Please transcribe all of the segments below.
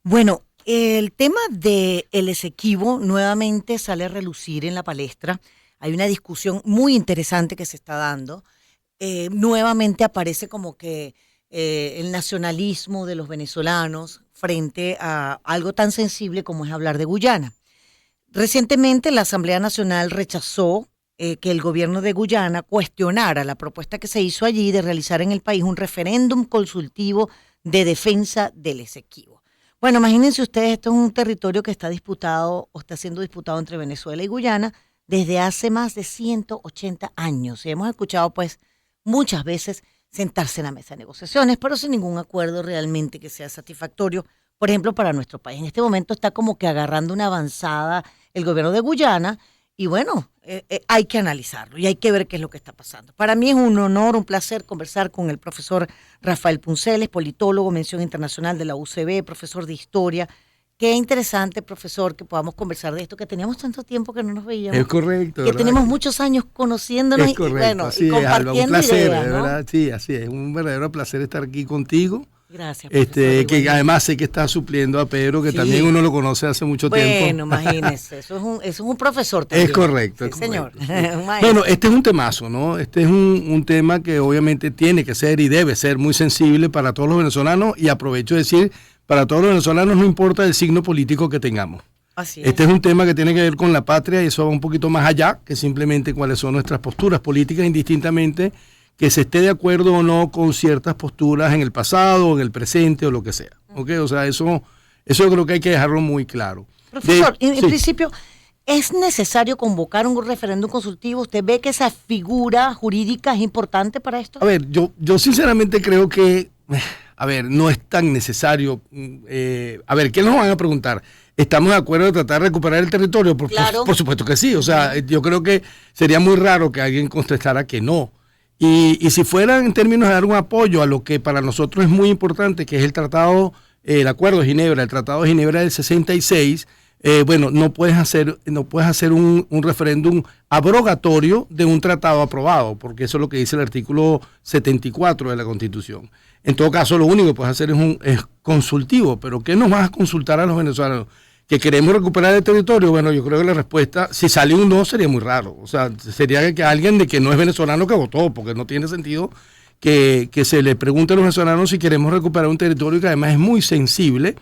Bueno, el tema de el Esequibo nuevamente sale a relucir en la palestra. Hay una discusión muy interesante que se está dando. Nuevamente aparece como que el nacionalismo de los venezolanos frente a algo tan sensible como es hablar de Guyana. Recientemente la Asamblea Nacional rechazó que el gobierno de Guyana cuestionara la propuesta que se hizo allí de realizar en el país un referéndum consultivo de defensa del Esequibo. Bueno, imagínense ustedes, esto es un territorio que está disputado o está siendo disputado entre Venezuela y Guyana desde hace más de 180 años. Y hemos escuchado pues muchas veces sentarse en la mesa de negociaciones, pero sin ningún acuerdo realmente que sea satisfactorio, por ejemplo, para nuestro país. En este momento está como que agarrando una avanzada el gobierno de Guyana y bueno, hay que analizarlo y hay que ver qué es lo que está pasando. Para mí es un honor, un placer conversar con el profesor Rafael Punceles, politólogo, mención internacional de la UCB, profesor de historia. Qué interesante, profesor, que podamos conversar de esto, que teníamos tanto tiempo que no nos veíamos. Es correcto, que ¿verdad? tenemos muchos años conociéndonos Es correcto, y, bueno, así y es, Alba, un compartiendo placer, ideas, de ¿no? verdad, sí, así es, un verdadero placer estar aquí contigo. Gracias, profesor. Que Igualmente. además sé que está supliendo a Pedro, que Sí. también uno lo conoce hace mucho tiempo. Bueno, imagínese, eso es un profesor también. Es correcto, Sí, es señor. correcto, sí. Un maestro. Bueno, este es un temazo, ¿no? Este es un tema que obviamente tiene que ser y debe ser muy sensible para todos los venezolanos, y aprovecho de decir, para todos los venezolanos no importa el signo político que tengamos. Así Este es un tema que tiene que ver con la patria, y eso va un poquito más allá que simplemente cuáles son nuestras posturas políticas, indistintamente que se esté de acuerdo o no con ciertas posturas en el pasado, en el presente o lo que sea. ¿Ok? O sea, eso yo creo que hay que dejarlo muy claro. Profesor, en Sí. principio, ¿es necesario convocar un referéndum consultivo? ¿Usted ve que esa figura jurídica es importante para esto? A ver, yo sinceramente creo que, no es tan necesario. ¿Qué nos van a preguntar? ¿Estamos de acuerdo de tratar de recuperar el territorio? Claro. Por supuesto que sí. O sea, yo creo que sería muy raro que alguien contestara que no. Y si fuera en términos de dar un apoyo a lo que para nosotros es muy importante, que es el Acuerdo de Ginebra, el Tratado de Ginebra del 66, no puedes hacer un referéndum abrogatorio de un tratado aprobado, porque eso es lo que dice el artículo 74 de la Constitución. En todo caso, lo único que puedes hacer es consultivo. ¿Pero qué nos vas a consultar a los venezolanos? ¿Que queremos recuperar el territorio? Bueno, yo creo que la respuesta, si sale un no, sería muy raro. O sea, sería que alguien de que no es venezolano que votó, porque no tiene sentido que se le pregunte a los venezolanos si queremos recuperar un territorio que además es muy sensible,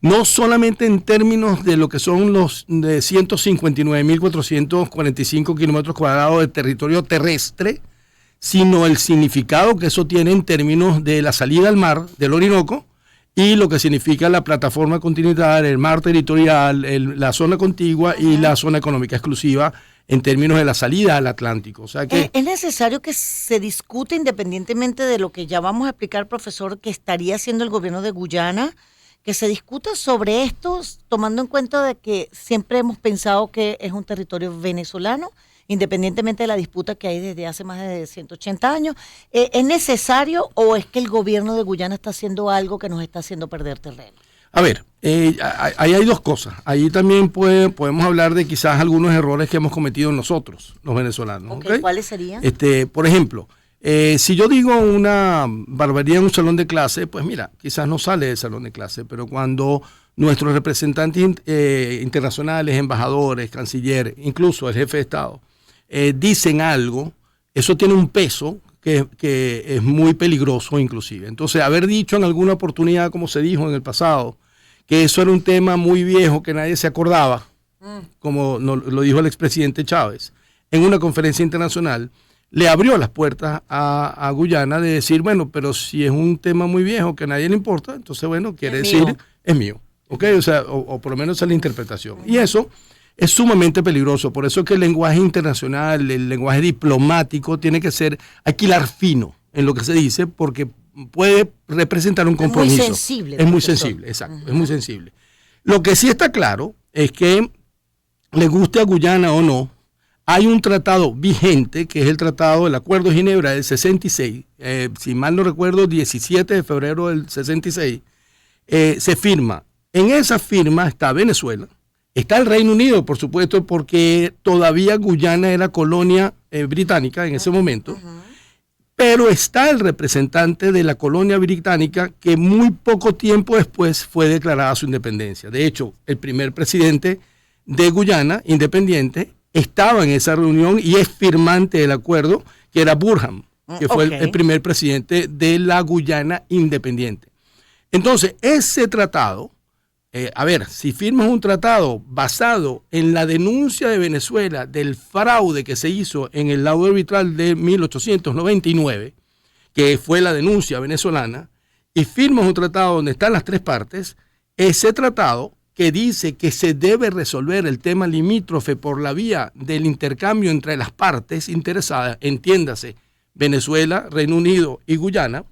no solamente en términos de lo que son los de 159.445 kilómetros cuadrados de territorio terrestre, sino el significado que eso tiene en términos de la salida al mar del Orinoco, y lo que significa la plataforma continental, el mar territorial, la zona contigua y la zona económica exclusiva en términos de la salida al Atlántico. O sea que ¿Es necesario que se discute independientemente de lo que ya vamos a explicar, profesor, que estaría haciendo el gobierno de Guyana, que se discuta sobre esto, tomando en cuenta de que siempre hemos pensado que es un territorio venezolano, independientemente de la disputa que hay desde hace más de 180 años? ¿Es necesario o es que el gobierno de Guyana está haciendo algo que nos está haciendo perder terreno? A ver, ahí hay dos cosas. Ahí también podemos hablar de quizás algunos errores que hemos cometido nosotros, los venezolanos. Okay, ¿cuáles serían? Por ejemplo, si yo digo una barbaridad en un salón de clase, pues mira, quizás no sale del salón de clase, pero cuando nuestros representantes internacionales, embajadores, canciller, incluso el jefe de Estado, dicen algo, eso tiene un peso que es muy peligroso inclusive. Entonces, haber dicho en alguna oportunidad, como se dijo en el pasado, que eso era un tema muy viejo que nadie se acordaba, como lo dijo el expresidente Chávez, en una conferencia internacional, le abrió las puertas a Guyana de decir, bueno, pero si es un tema muy viejo que a nadie le importa, entonces, bueno, quiere decir, es mío. ¿Ok? O sea, o por lo menos esa es la interpretación. Y eso es sumamente peligroso. Por eso es que el lenguaje internacional, el lenguaje diplomático, hay que hilar fino en lo que se dice, porque puede representar un compromiso. Es muy sensible. Es muy sensible, exacto, es muy sensible. Lo que sí está claro es que, le guste a Guyana o no, hay un tratado vigente, que es el tratado del Acuerdo de Ginebra del 66, si mal no recuerdo, 17 de febrero del 66, se firma. En esa firma está Venezuela, está el Reino Unido, por supuesto, porque todavía Guyana era colonia británica en ese momento, pero está el representante de la colonia británica que muy poco tiempo después fue declarada su independencia. De hecho, el primer presidente de Guyana, independiente, estaba en esa reunión y es firmante del acuerdo, que era Burham, que fue el primer presidente de la Guyana independiente. Entonces, ese tratado, si firmas un tratado basado en la denuncia de Venezuela del fraude que se hizo en el laudo arbitral de 1899, que fue la denuncia venezolana, y firmas un tratado donde están las tres partes, ese tratado que dice que se debe resolver el tema limítrofe por la vía del intercambio entre las partes interesadas, entiéndase, Venezuela, Reino Unido y Guyana,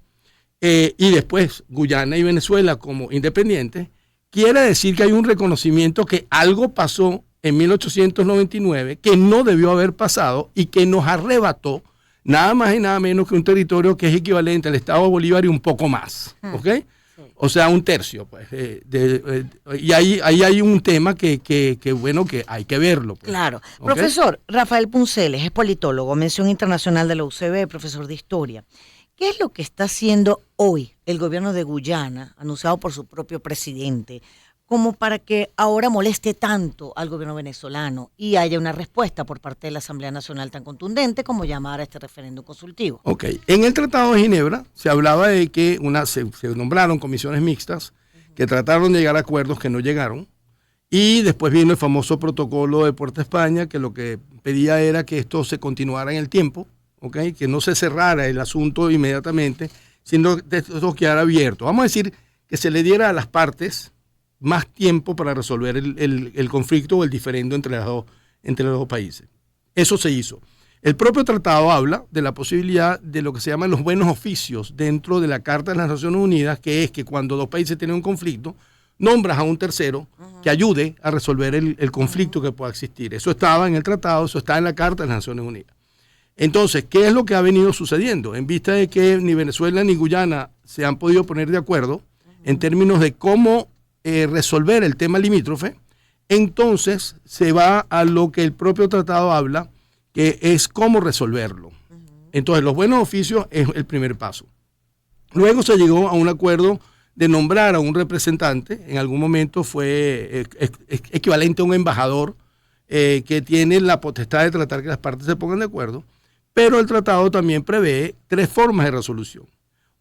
y después Guyana y Venezuela como independientes, quiere decir que hay un reconocimiento que algo pasó en 1899 que no debió haber pasado y que nos arrebató nada más y nada menos que un territorio que es equivalente al Estado de Bolívar y un poco más, ¿ok? O sea, un tercio, pues. Y ahí hay un tema que hay que verlo. Pues. Claro. ¿Okay? Profesor Rafael Punceles es politólogo, mención internacional de la UCB, profesor de historia. ¿Qué es lo que está haciendo hoy el gobierno de Guyana, anunciado por su propio presidente, como para que ahora moleste tanto al gobierno venezolano y haya una respuesta por parte de la Asamblea Nacional tan contundente como llamar a este referéndum consultivo? Ok, en el Tratado de Ginebra se hablaba de que se nombraron comisiones mixtas que trataron de llegar a acuerdos que no llegaron, y después vino el famoso protocolo de Puerto España, que lo que pedía era que esto se continuara en el tiempo, okay, que no se cerrara el asunto inmediatamente, sino que esto quedara abierto. Vamos a decir que se le diera a las partes más tiempo para resolver el conflicto o el diferendo entre los dos países. Eso se hizo. El propio tratado habla de la posibilidad de lo que se llaman los buenos oficios dentro de la Carta de las Naciones Unidas, que es que cuando dos países tienen un conflicto, nombras a un tercero que ayude a resolver el conflicto que pueda existir. Eso estaba en el tratado, eso está en la Carta de las Naciones Unidas. Entonces, ¿qué es lo que ha venido sucediendo? En vista de que ni Venezuela ni Guyana se han podido poner de acuerdo en términos de cómo resolver el tema limítrofe, entonces se va a lo que el propio tratado habla, que es cómo resolverlo. Entonces, los buenos oficios es el primer paso. Luego se llegó a un acuerdo de nombrar a un representante, en algún momento fue equivalente a un embajador que tiene la potestad de tratar que las partes se pongan de acuerdo, pero el tratado también prevé tres formas de resolución.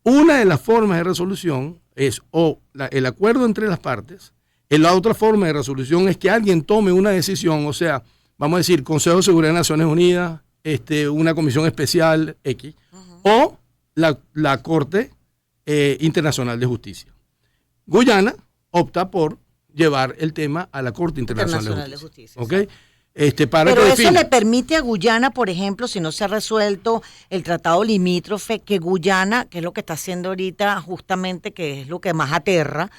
Una de las formas de resolución es el acuerdo entre las partes, y la otra forma de resolución es que alguien tome una decisión, o sea, vamos a decir, Consejo de Seguridad de Naciones Unidas, una comisión especial X, o la Corte Internacional de Justicia. Guyana opta por llevar el tema a la Corte Internacional de Justicia. ¿Okay? Pero eso le permite a Guyana, por ejemplo, si no se ha resuelto el tratado limítrofe, que Guyana, que es lo que está haciendo ahorita justamente, que es lo que más aterra,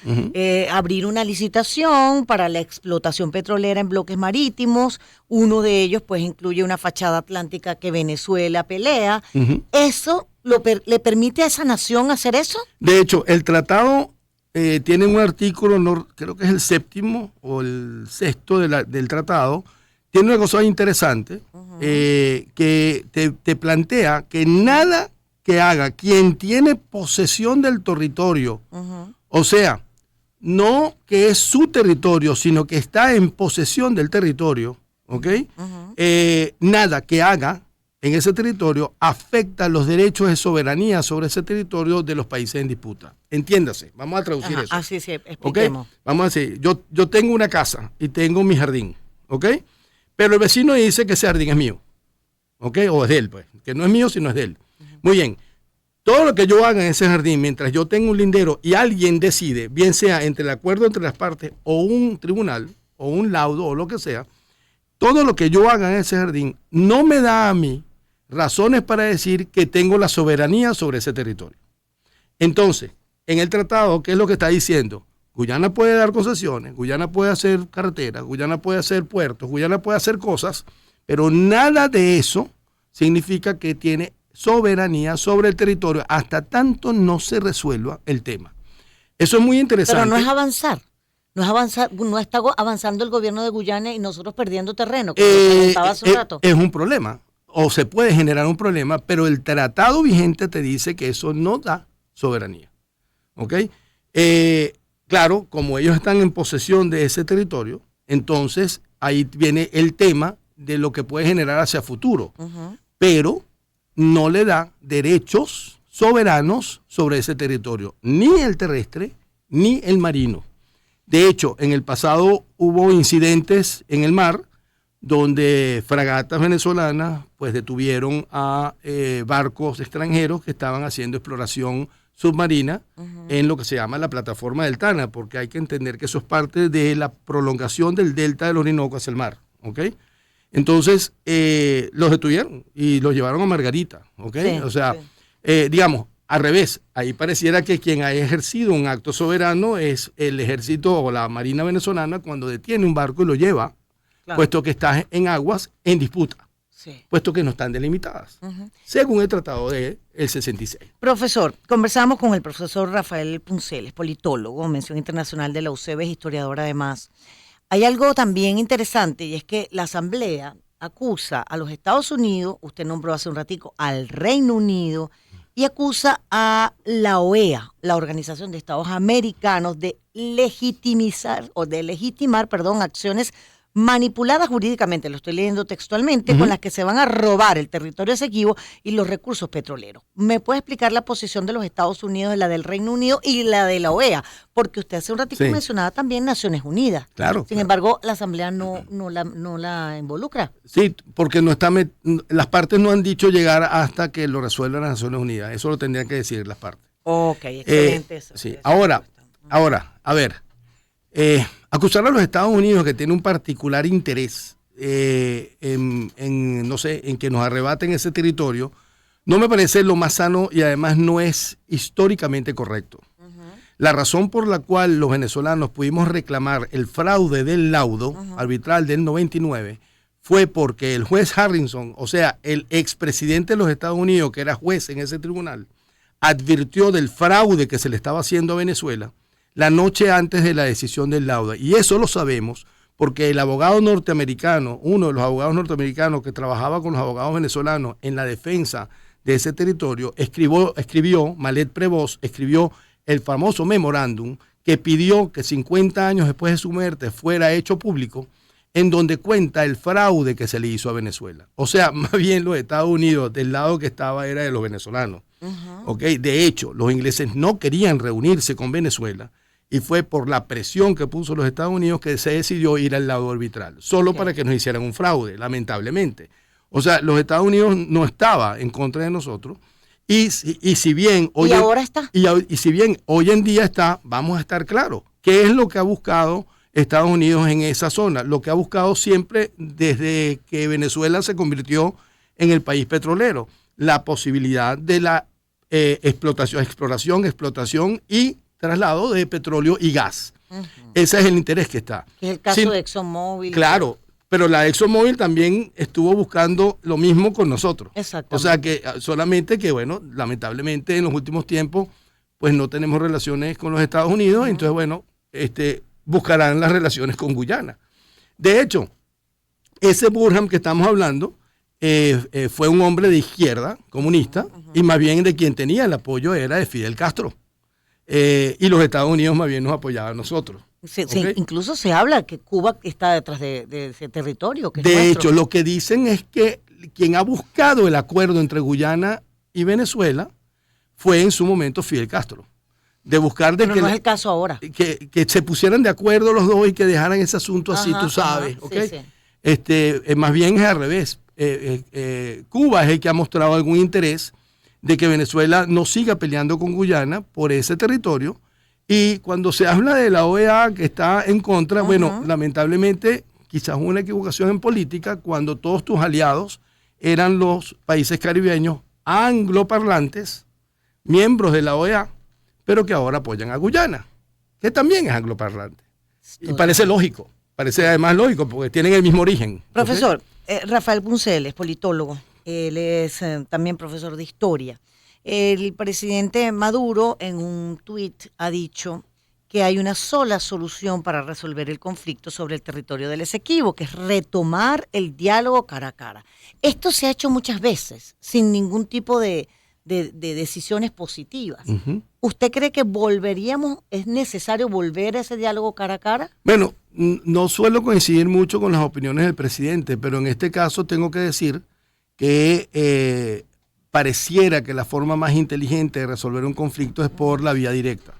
abrir una licitación para la explotación petrolera en bloques marítimos. Uno de ellos pues incluye una fachada atlántica que Venezuela pelea. ¿Eso le permite a esa nación hacer eso? De hecho, el tratado tiene un artículo, creo que es el 7º o el 6º del tratado. Tiene una cosa interesante que te plantea que nada que haga quien tiene posesión del territorio, o sea, no que es su territorio, sino que está en posesión del territorio, ¿ok? Nada que haga en ese territorio afecta los derechos de soberanía sobre ese territorio de los países en disputa. Entiéndase, vamos a traducir eso. Así sí, expliquemos. ¿Okay? Vamos a decir, yo tengo una casa y tengo mi jardín, ¿ok? Pero el vecino dice que ese jardín es mío, ¿ok? O es de él, pues, que no es mío, sino es de él. Muy bien. Todo lo que yo haga en ese jardín, mientras yo tengo un lindero y alguien decide, bien sea entre el acuerdo entre las partes o un tribunal, o un laudo, o lo que sea, todo lo que yo haga en ese jardín no me da a mí razones para decir que tengo la soberanía sobre ese territorio. Entonces, en el tratado, ¿qué es lo que está diciendo? Guyana puede dar concesiones, Guyana puede hacer carreteras, Guyana puede hacer puertos, Guyana puede hacer cosas, pero nada de eso significa que tiene soberanía sobre el territorio hasta tanto no se resuelva el tema. Eso es muy interesante. Pero no es avanzar. No está avanzando el gobierno de Guyana y nosotros perdiendo terreno, como comentaba hace un rato. Es un problema. o se puede generar un problema, pero el tratado vigente te dice que eso no da soberanía. ¿Ok? Claro, como ellos están en posesión de ese territorio, entonces ahí viene el tema de lo que puede generar hacia futuro, pero no le da derechos soberanos sobre ese territorio, ni el terrestre, ni el marino. De hecho, en el pasado hubo incidentes en el mar donde fragatas venezolanas pues detuvieron a barcos extranjeros que estaban haciendo exploración submarina en lo que se llama la plataforma del Tana, porque hay que entender que eso es parte de la prolongación del delta del Orinoco hacia el mar, ¿ok? Entonces, los detuvieron y los llevaron a Margarita, ¿ok? Sí, o sea, sí. Digamos, al revés, ahí pareciera que quien ha ejercido un acto soberano es el ejército o la Marina venezolana cuando detiene un barco y lo lleva, claro, puesto que está en aguas en disputa, sí, puesto que no están delimitadas, según el tratado del 66. Profesor, conversamos con el profesor Rafael Punceles, politólogo, mención internacional de la UCB, historiador además. Hay algo también interesante y es que la Asamblea acusa a los Estados Unidos, usted nombró hace un ratico, al Reino Unido, y acusa a la OEA, la Organización de Estados Americanos, de legitimar acciones manipuladas jurídicamente, lo estoy leyendo textualmente, con las que se van a robar el territorio Esequibo y los recursos petroleros. ¿Me puede explicar la posición de los Estados Unidos, la del Reino Unido y la de la OEA? Porque usted hace un ratito mencionaba también Naciones Unidas. Claro. Sin embargo, la Asamblea no la involucra. Sí, porque las partes no han dicho llegar hasta que lo resuelvan las Naciones Unidas. Eso lo tendrían que decir las partes. Ok, excelente. Sí. Ahora, a ver. Acusar a los Estados Unidos que tiene un particular interés en que nos arrebaten ese territorio, no me parece lo más sano y además no es históricamente correcto. La razón por la cual los venezolanos pudimos reclamar el fraude del laudo arbitral del 99 fue porque el juez Harrison, o sea, el expresidente de los Estados Unidos, que era juez en ese tribunal, advirtió del fraude que se le estaba haciendo a Venezuela la noche antes de la decisión del laudo. Y eso lo sabemos porque el abogado norteamericano, uno de los abogados norteamericanos que trabajaba con los abogados venezolanos en la defensa de ese territorio, escribió Malet Prevost, escribió el famoso memorándum que pidió que 50 años después de su muerte fuera hecho público, en donde cuenta el fraude que se le hizo a Venezuela. O sea, más bien los Estados Unidos, del lado que estaba era de los venezolanos. ¿Okay? De hecho, los ingleses no querían reunirse con Venezuela y fue por la presión que puso los Estados Unidos que se decidió ir al lado arbitral, solo para que nos hicieran un fraude, lamentablemente. O sea, los Estados Unidos no estaba en contra de nosotros y si bien hoy ahora está. Y si bien hoy en día está, vamos a estar claros, ¿qué es lo que ha buscado Estados Unidos en esa zona? Lo que ha buscado siempre desde que Venezuela se convirtió en el país petrolero, la posibilidad de la explotación y traslado de petróleo y gas. Ese es el interés que está. Es el caso de ExxonMobil. Claro, pero la ExxonMobil también estuvo buscando lo mismo con nosotros. Exacto. O sea que solamente que, bueno, lamentablemente en los últimos tiempos, pues no tenemos relaciones con los Estados Unidos, entonces, bueno, buscarán las relaciones con Guyana. De hecho, ese Burham que estamos hablando fue un hombre de izquierda, comunista, y más bien de quien tenía el apoyo era de Fidel Castro. Y los Estados Unidos más bien nos apoyaban a nosotros. Sí, incluso se habla que Cuba está detrás de ese territorio. Que de hecho, lo que dicen es que quien ha buscado el acuerdo entre Guyana y Venezuela fue en su momento Fidel Castro. De buscar de pero que no es el caso ahora. Que se pusieran de acuerdo los dos y que dejaran ese asunto así, tú sabes. ¿Okay? Sí. Más bien es al revés. Cuba es el que ha mostrado algún interés de que Venezuela no siga peleando con Guyana por ese territorio. Y cuando se habla de la OEA que está en contra, bueno, lamentablemente quizás una equivocación en política cuando todos tus aliados eran los países caribeños angloparlantes, miembros de la OEA, pero que ahora apoyan a Guyana, que también es angloparlante. Y parece lógico, parece además lógico porque tienen el mismo origen. Profesor, Rafael Punceles, politólogo, él es también profesor de historia. El presidente Maduro en un tuit ha dicho que hay una sola solución para resolver el conflicto sobre el territorio del Esequibo, que es retomar el diálogo cara a cara. Esto se ha hecho muchas veces sin ningún tipo de decisiones positivas. Ujú. ¿Usted cree que es necesario volver a ese diálogo cara a cara? Bueno, no suelo coincidir mucho con las opiniones del presidente, pero en este caso tengo que decir que pareciera que la forma más inteligente de resolver un conflicto es por la vía directa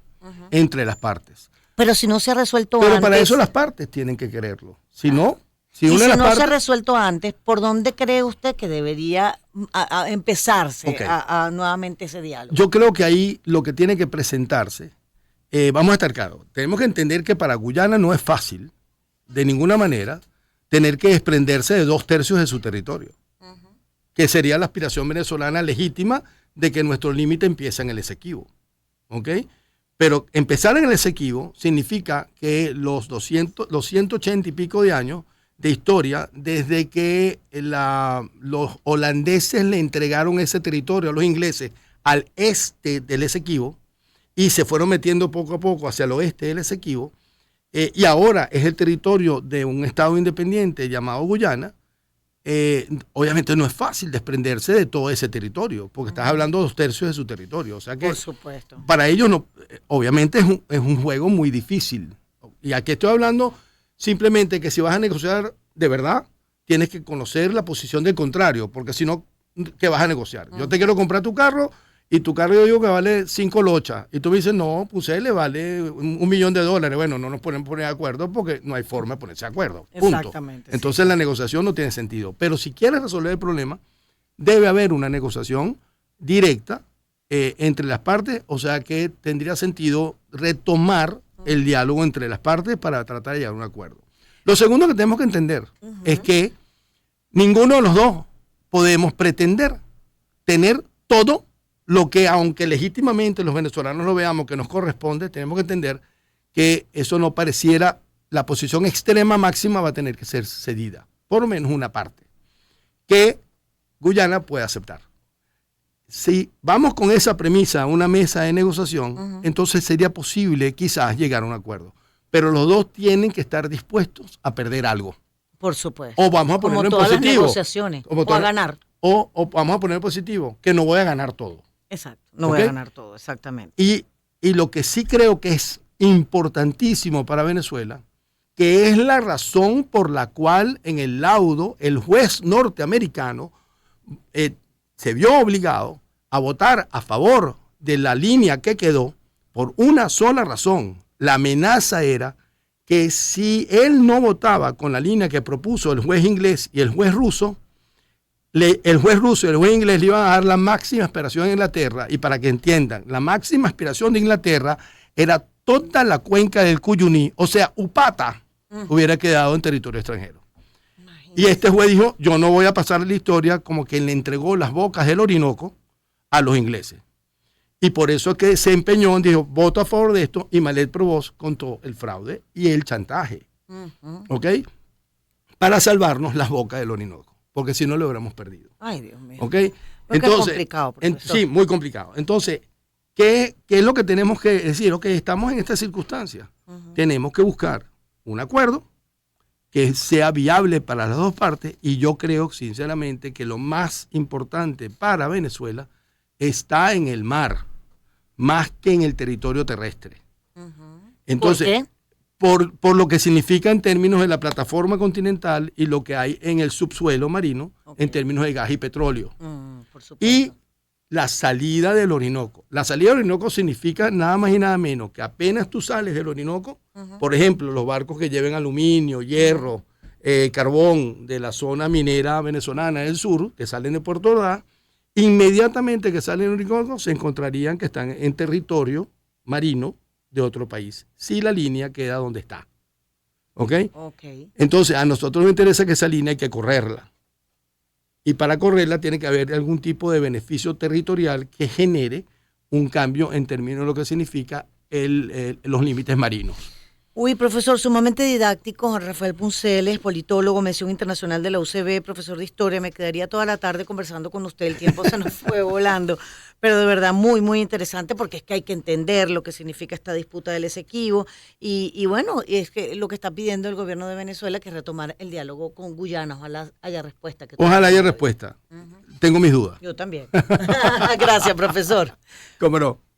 entre las partes. Pero si no se ha resuelto Pero antes. para eso las partes tienen que quererlo. Si no, si Y una si de las no se ha partes... resuelto antes, ¿por dónde cree usted que debería a empezarse Ok. a nuevamente ese diálogo? Yo creo que ahí lo que tiene que presentarse, vamos a estar claros, tenemos que entender que para Guyana no es fácil, de ninguna manera, tener que desprenderse de 2/3 de su territorio, que sería la aspiración venezolana legítima de que nuestro límite empiece en el Esequibo. ¿Ok? Pero empezar en el Esequibo significa que los 180 y pico de años de historia, desde que los holandeses le entregaron ese territorio a los ingleses al este del Esequibo y se fueron metiendo poco a poco hacia el oeste del Esequibo, y ahora es el territorio de un estado independiente llamado Guyana. Obviamente no es fácil desprenderse de todo ese territorio, porque estás hablando de 2/3 de su territorio. O sea que Por supuesto. para ellos no, obviamente es un juego muy difícil. Y aquí estoy hablando simplemente que si vas a negociar de verdad, tienes que conocer la posición del contrario, porque si no, ¿qué vas a negociar? Yo te quiero comprar tu carro y tu carro yo digo que vale 5 lochas. Y tú me dices, no, pues le vale $1 millón. Bueno, no nos podemos poner de acuerdo porque no hay forma de ponerse de acuerdo. Punto. Exactamente, sí. Entonces la negociación no tiene sentido. Pero si quieres resolver el problema, debe haber una negociación directa entre las partes, o sea que tendría sentido retomar el diálogo entre las partes para tratar de llegar a un acuerdo. Lo segundo que tenemos que entender es que ninguno de los dos podemos pretender tener todo lo que, aunque legítimamente los venezolanos lo veamos que nos corresponde, tenemos que entender que eso no pareciera, la posición extrema máxima va a tener que ser cedida, por lo menos una parte, que Guyana puede aceptar. Si vamos con esa premisa a una mesa de negociación, entonces sería posible quizás llegar a un acuerdo. Pero los dos tienen que estar dispuestos a perder algo. Por supuesto. O vamos a ponerlo en Como todas las positivo. negociaciones. O a ganar. O vamos a poner en positivo, que no voy a ganar todo. Exacto. No voy a ganar todo, exactamente. Y lo que sí creo que es importantísimo para Venezuela, que es la razón por la cual en el laudo el juez norteamericano se vio obligado a votar a favor de la línea que quedó por una sola razón. La amenaza era que si él no votaba con la línea que propuso el juez inglés y el juez ruso, el juez ruso y el juez inglés le iban a dar la máxima aspiración a Inglaterra. Y para que entiendan, la máxima aspiración de Inglaterra era toda la cuenca del Cuyuní, o sea, Upata hubiera quedado en territorio extranjero. Y este juez dijo, yo no voy a pasar la historia como quien le entregó las bocas del Orinoco a los ingleses. Y por eso es que se empeñó, dijo, voto a favor de esto, y Malet Provost contó el fraude y el chantaje. ¿Ok? Para salvarnos las bocas del Orinoco, porque si no lo hubiéramos perdido. Ay, Dios mío. ¿Ok? Entonces, es complicado, profesor. Sí, muy complicado. Entonces, ¿qué es lo que tenemos que decir? Ok, estamos en esta circunstancia. Tenemos que buscar un acuerdo que sea viable para las dos partes, y yo creo sinceramente que lo más importante para Venezuela está en el mar, más que en el territorio terrestre. Entonces, por lo que significa en términos de la plataforma continental y lo que hay en el subsuelo marino, en términos de gas y petróleo. Por supuesto. Y la salida del Orinoco. La salida del Orinoco significa nada más y nada menos que apenas tú sales del Orinoco, por ejemplo, los barcos que lleven aluminio, hierro, carbón de la zona minera venezolana del sur, que salen de Puerto Ordaz, inmediatamente que salen del Orinoco se encontrarían que están en territorio marino de otro país, si la línea queda donde está. ¿Ok? Entonces, a nosotros nos interesa que esa línea hay que correrla. Y para correrla tiene que haber algún tipo de beneficio territorial que genere un cambio en términos de lo que significa los límites marinos. Uy, profesor, sumamente didáctico, Rafael Punceles, politólogo, mención internacional de la UCB, profesor de historia. Me quedaría toda la tarde conversando con usted, el tiempo se nos fue volando, pero de verdad muy, muy interesante porque es que hay que entender lo que significa esta disputa del Esequibo y bueno, y es que lo que está pidiendo el gobierno de Venezuela que es retomar el diálogo con Guyana, ojalá haya respuesta. Que Ojalá haya respuesta. Tengo mis dudas. Yo también. Gracias, profesor. Cómo no.